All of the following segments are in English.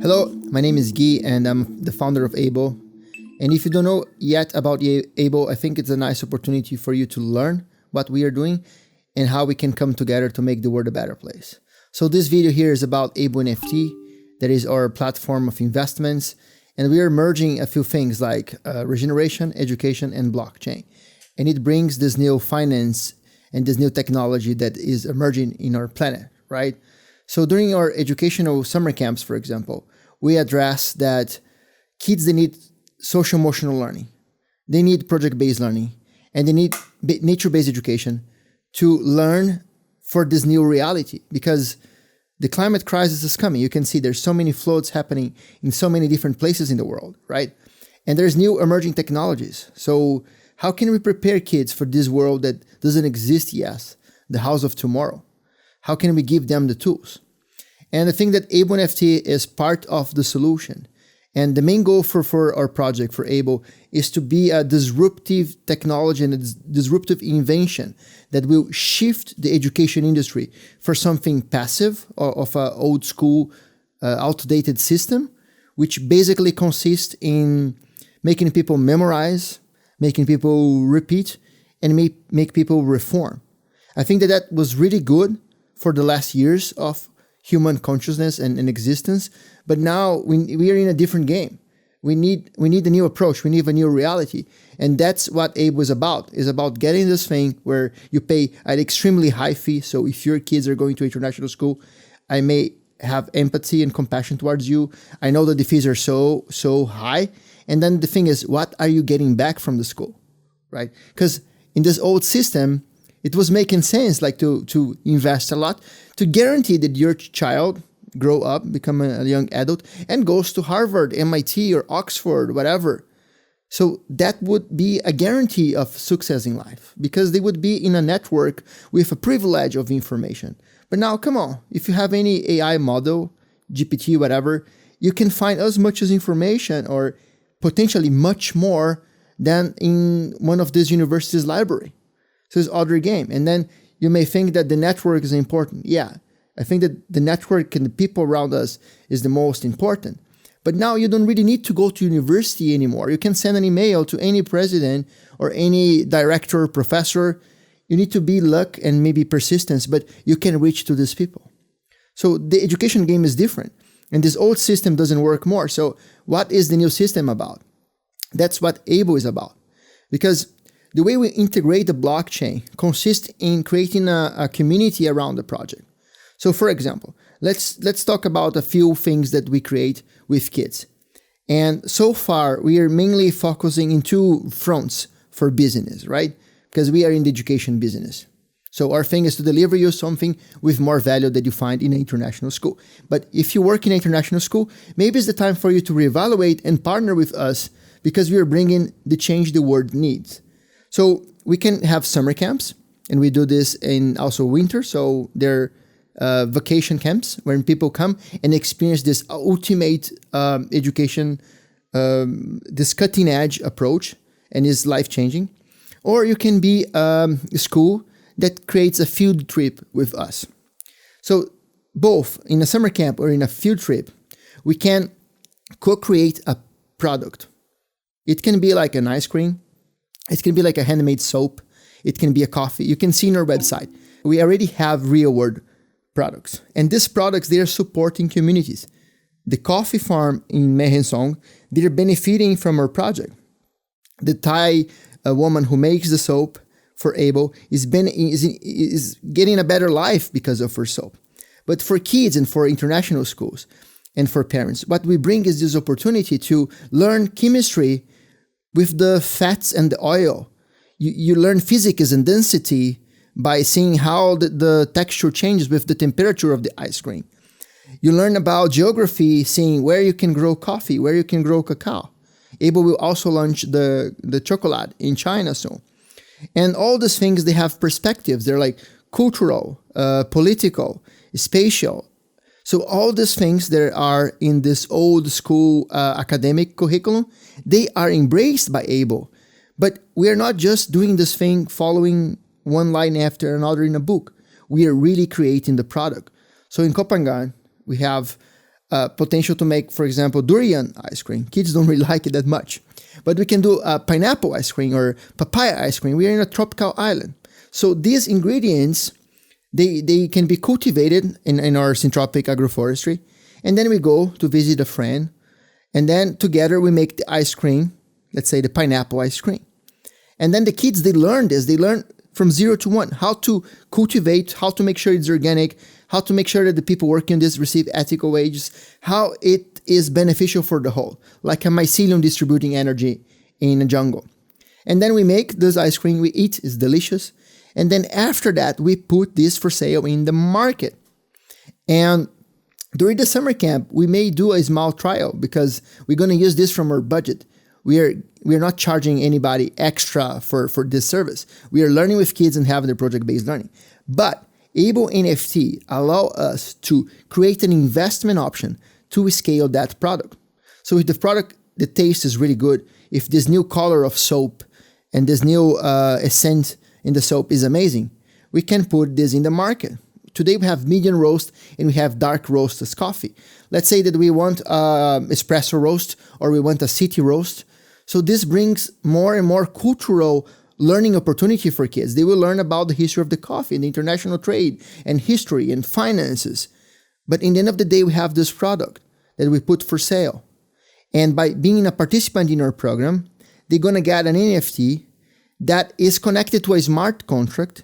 Hello, my name is Guy and I'm the founder of Able. And if you don't know yet about Able, I think it's a nice opportunity for you to learn what we are doing and how we can come together to make the world a better place. So this video here is about AbleNFT. That is our platform of investments. And we are merging a few things like regeneration, education, and blockchain. And it brings this new finance and this new technology that is emerging in our planet, right? So during our educational summer camps, for example, we address that kids, they need social emotional learning. They need project-based learning, and they need nature-based education to learn for this new reality, because the climate crisis is coming. You can see there's so many floods happening in so many different places in the world, right? And there's new emerging technologies. So how can we prepare kids for this world that doesn't exist yet, the house of tomorrow? How can we give them the tools? And I think that AbleNFT is part of the solution. And the main goal for our project, for Able, is to be a disruptive technology and a disruptive invention that will shift the education industry for something passive or of an old school, outdated system, which basically consists in making people memorize, making people repeat, and make people reform. I think that was really good for the last years of human consciousness and existence, but now we are in a different game. We need a new approach. We need a new reality, and that's what Able is about. Is about getting this thing where you pay an extremely high fee. So if your kids are going to international school, I may have empathy and compassion towards you. I know that the fees are so high, and then the thing is, what are you getting back from the school, right? Because in this old system, it was making sense, like to invest a lot to guarantee that your child grow up, become a young adult, and goes to Harvard, MIT, or Oxford, whatever. So that would be a guarantee of success in life, because they would be in a network with a privilege of information. But now, come on, if you have any AI model, GPT, whatever, you can find as much as information or potentially much more than in one of these universities' library. So it's other game. And then you may think that the network is important. Yeah, I think that the network and the people around us is the most important. But now you don't really need to go to university anymore. You can send an email to any president or any director or professor. You need to be luck and maybe persistence, but you can reach to these people. So the education game is different. And this old system doesn't work more. So what is the new system about? That's what Able is about. Because the way we integrate the blockchain consists in creating a community around the project. So for example, let's talk about a few things that we create with kids. And so far, we are mainly focusing in two fronts for business, right? Because we are in the education business. So our thing is to deliver you something with more value that you find in an international school. But if you work in an international school, maybe it's the time for you to reevaluate and partner with us, because we are bringing the change the world needs. So we can have summer camps, and we do this in also winter. So they're vacation camps where people come and experience this ultimate education, this cutting edge approach, and is life-changing. Or you can be a school that creates a field trip with us. So both in a summer camp or in a field trip, we can co-create a product. It can be like an ice cream. It can be like a handmade soap. It can be a coffee. You can see in our website, we already have real world products. And these products, they are supporting communities. The coffee farm in Mehensong, they're benefiting from our project. The Thai woman who makes the soap for Able is getting a better life because of her soap. But for kids and for international schools and for parents, what we bring is this opportunity to learn chemistry with the fats and the oil. You learn physics and density by seeing how the texture changes with the temperature of the ice cream. You learn about geography, seeing where you can grow coffee, where you can grow cacao. Able will also launch the chocolate in China soon. And all these things, they have perspectives. They're like cultural, political, spatial. So all these things that are in this old school academic curriculum, they are embraced by Able. But we are not just doing this thing following one line after another in a book. We are really creating the product. So in Copenhagen, we have potential to make, for example, durian ice cream. Kids don't really like it that much. But we can do pineapple ice cream or papaya ice cream. We are in a tropical island. So these ingredients, they can be cultivated in our syntropic agroforestry. And then we go to visit a friend. And then together we make the ice cream, let's say the pineapple ice cream. And then the kids, they learn this. They learn from 0 to 1, how to cultivate, how to make sure it's organic, how to make sure that the people working on this receive ethical wages, how it is beneficial for the whole, like a mycelium distributing energy in a jungle. And then we make this ice cream, we eat, it's delicious. And then after that, we put this for sale in the market. And during the summer camp, we may do a small trial because we're going to use this from our budget. We are not charging anybody extra for this service. We are learning with kids and having the project-based learning. But AbleNFT allow us to create an investment option to scale that product. So if the product, the taste is really good, if this new color of soap and this new scent in the soap is amazing, we can put this in the market. Today we have medium roast and we have dark roast as coffee. Let's say that we want espresso roast or we want a city roast. So this brings more and more cultural learning opportunity for kids. They will learn about the history of the coffee and the international trade and history and finances. But in the end of the day, we have this product that we put for sale. And by being a participant in our program, they're going to get an NFT that is connected to a smart contract.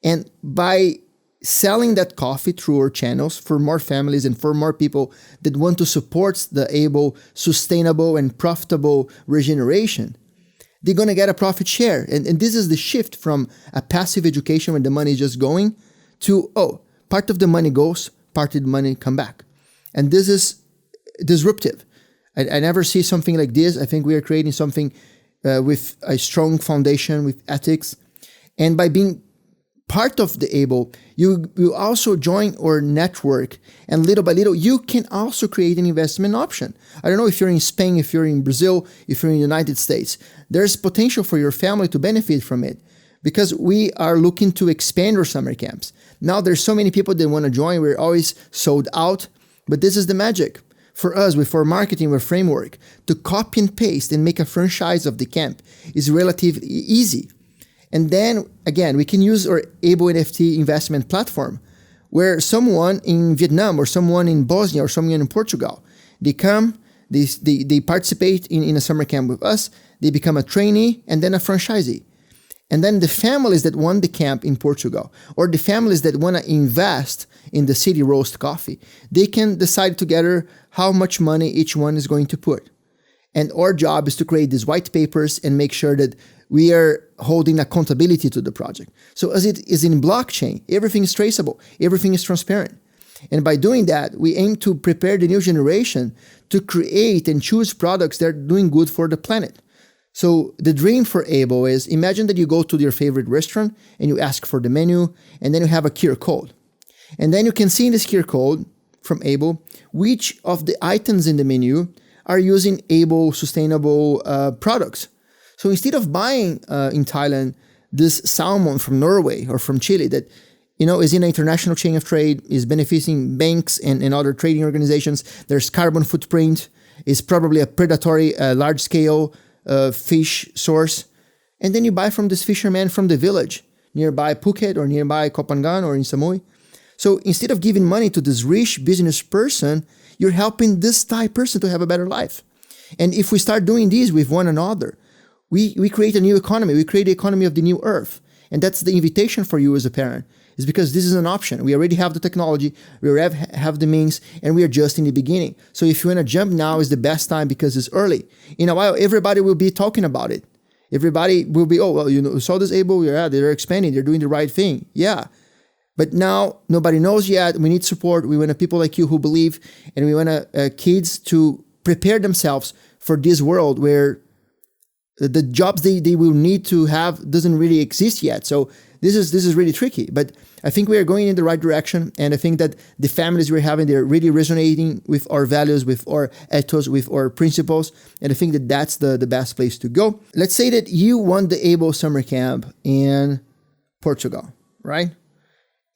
And by selling that coffee through our channels for more families and for more people that want to support the Able sustainable and profitable regeneration, they're going to get a profit share. And this is the shift from a passive education when the money is just going to, part of the money goes, part of the money come back. And this is disruptive. I never see something like this. I think we are creating something with a strong foundation, with ethics. And by being part of the Able, you also join our network, and little by little, you can also create an investment option. I don't know if you're in Spain, if you're in Brazil, if you're in the United States, there's potential for your family to benefit from it because we are looking to expand our summer camps. Now there's so many people that want to join. We're always sold out, but this is the magic. For us, with our marketing, our framework, to copy and paste and make a franchise of the camp is relatively easy. And then, again, we can use our AbleNFT investment platform where someone in Vietnam or someone in Bosnia or someone in Portugal, they come, they participate in a summer camp with us, they become a trainee and then a franchisee. And then the families that want the camp in Portugal or the families that want to invest in the city roast coffee, they can decide together how much money each one is going to put. And our job is to create these white papers and make sure that we are holding accountability to the project. So as it is in blockchain, everything is traceable, everything is transparent. And by doing that, we aim to prepare the new generation to create and choose products that are doing good for the planet. So the dream for Able is, imagine that you go to your favorite restaurant and you ask for the menu, and then you have a QR code. And then you can see in this QR code from Able which of the items in the menu are using Able sustainable products. So instead of buying in Thailand this salmon from Norway or from Chile that is in an international chain of trade, is benefiting banks and other trading organizations, there's carbon footprint, is probably a predatory large-scale fish source, and then you buy from this fisherman from the village nearby Phuket or nearby Koh Phangan or in Samui. So instead of giving money to this rich business person, you're helping this Thai person to have a better life. And if we start doing this with one another, we create a new economy. We create the economy of the new earth. And that's the invitation for you as a parent, is because this is an option. We already have the technology, we already have the means, and we are just in the beginning. So if you want to jump now is the best time because it's early. In a while, everybody will be talking about it. Everybody will be, saw this Able, they're expanding, they're doing the right thing. Yeah. But now nobody knows yet. We need support. We want people like you who believe, and we want kids to prepare themselves for this world where the jobs they will need to have doesn't really exist yet. So this is really tricky. But I think we are going in the right direction, and I think that the families we're having, they're really resonating with our values, with our ethos, with our principles, and I think that that's the best place to go. Let's say that you want the Able summer camp in Portugal, right?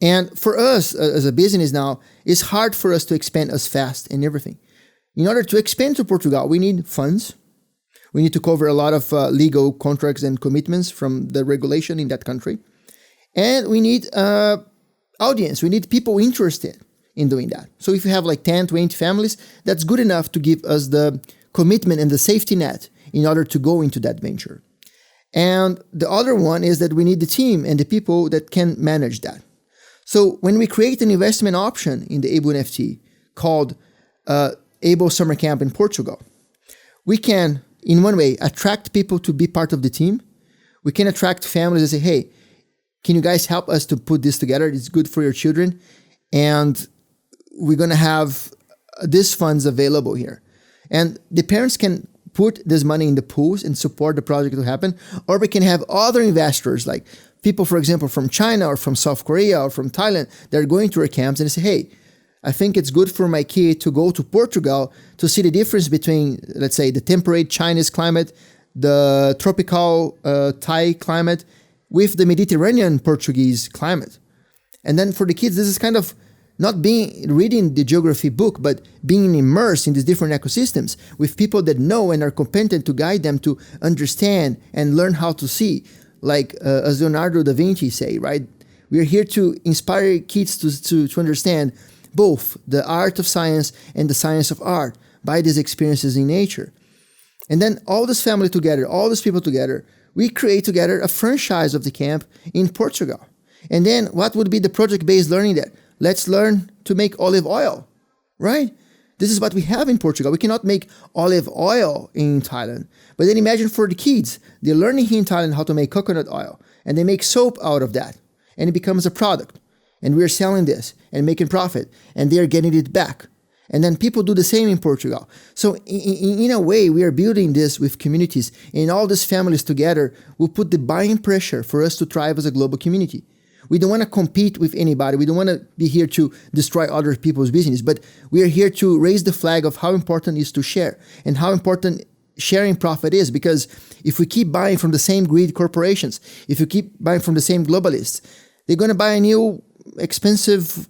And for us as a business now, it's hard for us to expand as fast and everything. In order to expand to Portugal, we need funds. We need to cover a lot of legal contracts and commitments from the regulation in that country. And we need audience. We need people interested in doing that. So if you have like 10, 20 families, that's good enough to give us the commitment and the safety net in order to go into that venture. And the other one is that we need the team and the people that can manage that. So when we create an investment option in the AbleNFT called Able Summer Camp in Portugal, we can, in one way, attract people to be part of the team. We can attract families and say, hey, can you guys help us to put this together? It's good for your children. And we're going to have these funds available here. And the parents can put this money in the pools and support the project to happen. Or we can have other investors, like people, for example, from China or from South Korea or from Thailand, that are going to our camps and say, hey, I think it's good for my kid to go to Portugal to see the difference between, let's say, the temperate Chinese climate, the tropical Thai climate, with the Mediterranean Portuguese climate. And then for the kids, this is kind of not reading the geography book, but being immersed in these different ecosystems with people that know and are competent to guide them to understand and learn how to see. Like as Leonardo da Vinci say, right? We're here to inspire kids to understand both the art of science and the science of art by these experiences in nature. And then all this family together, all these people together, we create together a franchise of the camp in Portugal. And then what would be the project-based learning there? Let's learn to make olive oil, right? This is what we have in Portugal. We cannot make olive oil in Thailand. But then imagine for the kids, they're learning here in Thailand how to make coconut oil. And they make soap out of that. And it becomes a product. And we're selling this and making profit. And they're getting it back. And then people do the same in Portugal. So in a way, we are building this with communities. And all these families together will put the buying pressure for us to thrive as a global community. We don't want to compete with anybody. We don't want to be here to destroy other people's business. But we are here to raise the flag of how important it is to share and how important sharing profit is. Because if we keep buying from the same greed corporations, if you keep buying from the same globalists, they're going to buy a new expensive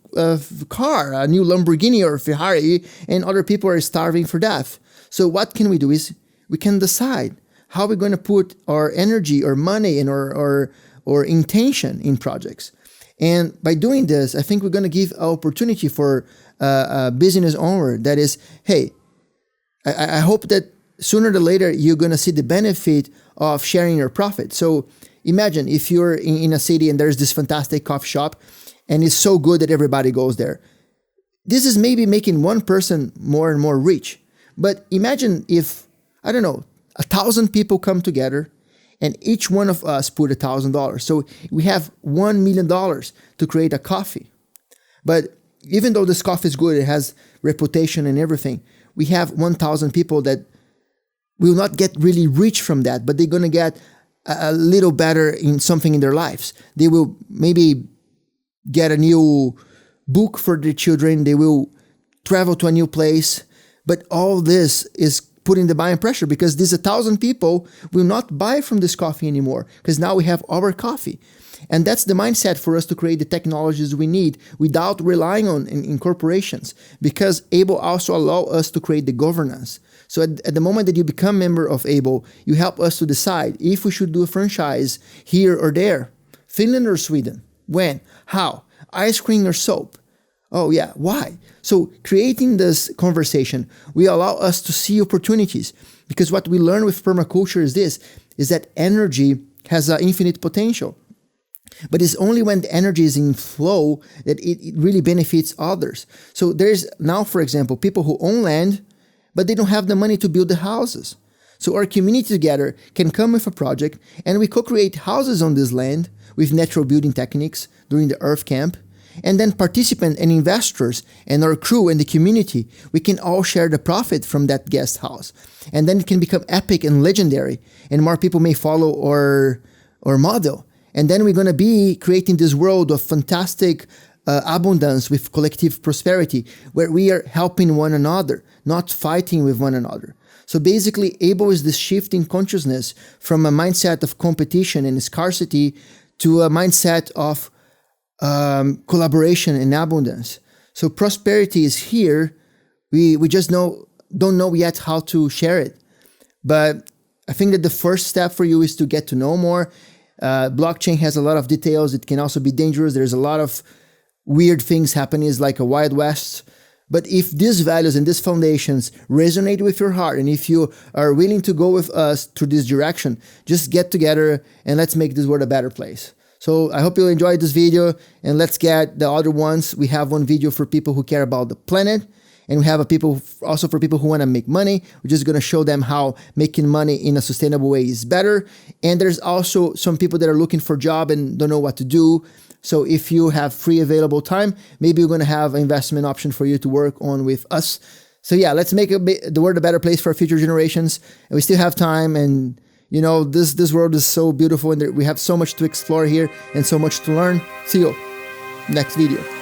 car, a new Lamborghini or Ferrari, and other people are starving for death. So what can we do is we can decide how we're going to put our energy or money and or intention in projects. And by doing this, I think we're going to give an opportunity for a business owner that is, hey, I hope that sooner or later you're going to see the benefit of sharing your profit. So imagine if you're in a city and there's this fantastic coffee shop and it's so good that everybody goes there. This is maybe making one person more and more rich. But imagine if, I don't know, 1,000 people come together and each one of us put $1,000. So we have $1 million to create a coffee. But even though this coffee is good, it has reputation and everything, we have 1,000 people that will not get really rich from that, but they're going to get a little better in something in their lives. They will maybe get a new book for their children. They will travel to a new place. But all this is putting the buying pressure because these 1,000 people will not buy from this coffee anymore because now we have our coffee. And that's the mindset for us to create the technologies we need without relying on in corporations, because Able also allow us to create the governance. So at the moment that you become member of Able, you help us to decide if we should do a franchise here or there, Finland or Sweden, when, how, ice cream or soap. Oh yeah, why? So creating this conversation, we allow us to see opportunities, because what we learn with permaculture is that energy has an infinite potential. But it's only when the energy is in flow that it really benefits others. So there's now, for example, people who own land, but they don't have the money to build the houses. So our community together can come with a project and we co-create houses on this land with natural building techniques during the Earth Camp. And then participants and investors and our crew and the community, we can all share the profit from that guest house. And then it can become epic and legendary, and more people may follow our model. And then we're going to be creating this world of fantastic abundance with collective prosperity, where we are helping one another, not fighting with one another. So basically, Able is this shift in consciousness from a mindset of competition and scarcity to a mindset of collaboration and abundance. So prosperity is here. We just don't know yet how to share it. But I think that the first step for you is to get to know more. Blockchain has a lot of details. It can also be dangerous. There's a lot of weird things happening. It's like a Wild West. But if these values and these foundations resonate with your heart, and if you are willing to go with us through this direction, just get together and let's make this world a better place. So I hope you enjoyed this video, and let's get the other ones. We have one video for people who care about the planet, and we have also for people who want to make money. We're just going to show them how making money in a sustainable way is better. And there's also some people that are looking for a job and don't know what to do. So if you have free available time, maybe we're going to have an investment option for you to work on with us. So yeah, let's make the world a better place for future generations. And we still have time, and you know, this world is so beautiful, and we have so much to explore here and so much to learn. See you next video.